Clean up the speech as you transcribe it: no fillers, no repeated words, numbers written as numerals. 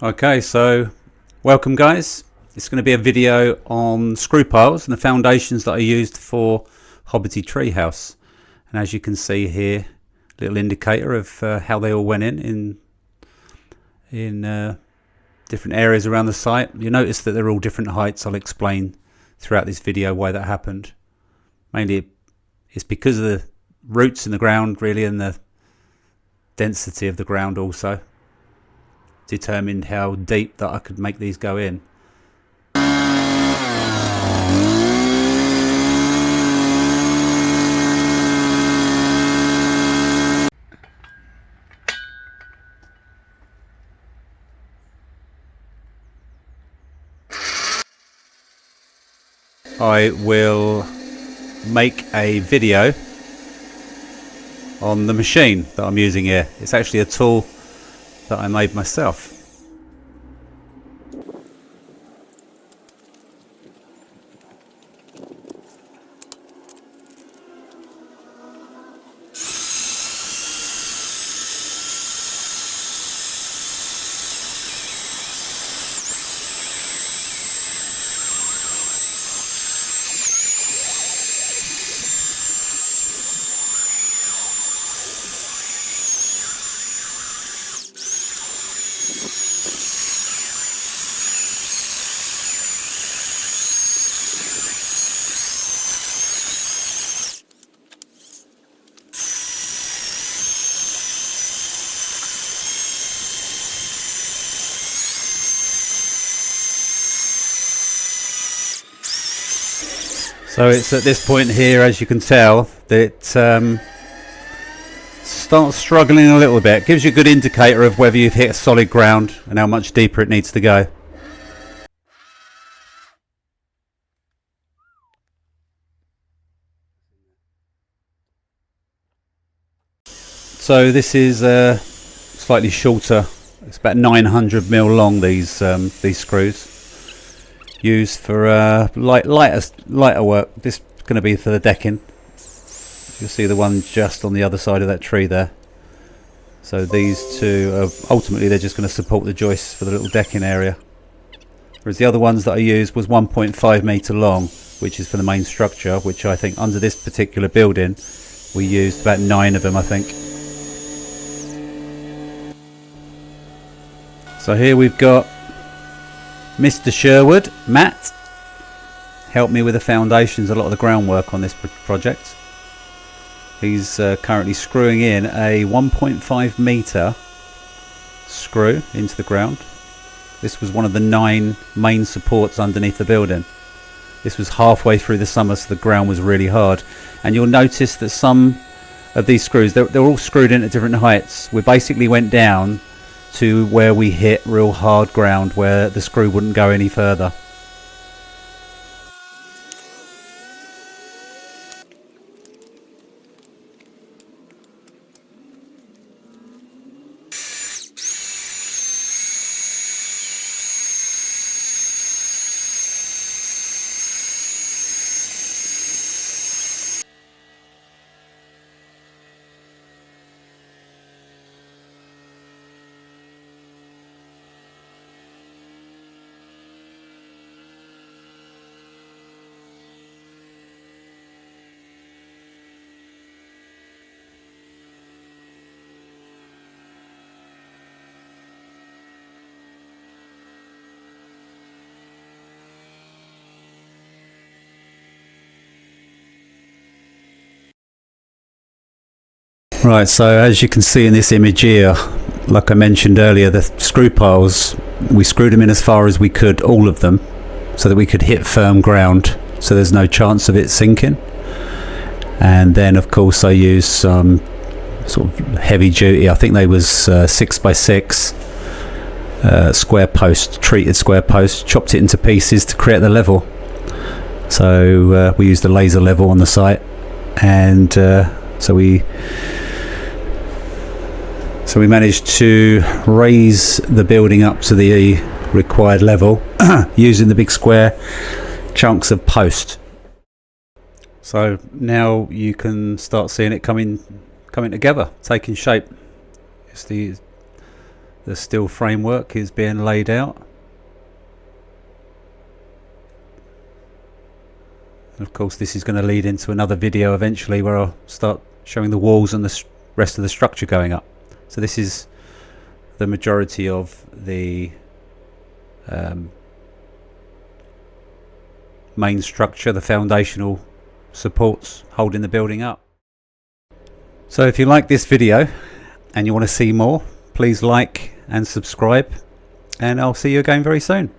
Okay, so welcome guys. It's going to be a video on screw piles and the foundations that I used for Hobbity TreeHouse. And as you can see here, little indicator of how they all went in different areas around the site. You notice that they're all different heights. I'll explain throughout this video why that happened. Mainly it's because of the roots in the ground really, and the density of the ground also determined how deep that I could make these go in. I will make a video on the machine that I'm using here. It's actually a tool that I made myself. So it's at this point here, as you can tell, that it starts struggling a little bit. It gives you a good indicator of whether you've hit solid ground and how much deeper it needs to go. So this is slightly shorter. It's about 900mm long. These screws. Used for lighter work. This is going to be for the decking. You'll see the one just on the other side of that tree there. So these two are ultimately they're just going to support the joists for the little decking area. Whereas the other ones that I used was 1.5 meter long, which is for the main structure. Which I think under this particular building we used about 9 of them, I think. So here we've got Mr. Sherwood, Matt, helped me with the foundations, a lot of the groundwork on this project. He's currently screwing in a 1.5 meter screw into the ground. This was one of the 9 main supports underneath the building. This was halfway through the summer, so the ground was really hard. And you'll notice that some of these screws, they're all screwed in at different heights. We basically went down to where we hit real hard ground where the screw wouldn't go any further. Right, so as you can see in this image here, like I mentioned earlier, the screw piles, we screwed them in as far as we could, all of them, so that we could hit firm ground, so there's no chance of it sinking. And then of course I used some sort of heavy duty, I think they was 6x6 square post, treated square post, chopped it into pieces to create the level. So we used a laser level on the site, and so we managed to raise the building up to the required level using the big square chunks of post. So now you can start seeing it coming together, taking shape. It's the The steel framework is being laid out. And of course this is going to lead into another video eventually where I'll start showing the walls and the rest of the structure going up. So this is the majority of the main structure, the foundational supports holding the building up. So if you like this video and you want to see more, please like and subscribe, and I'll see you again very soon.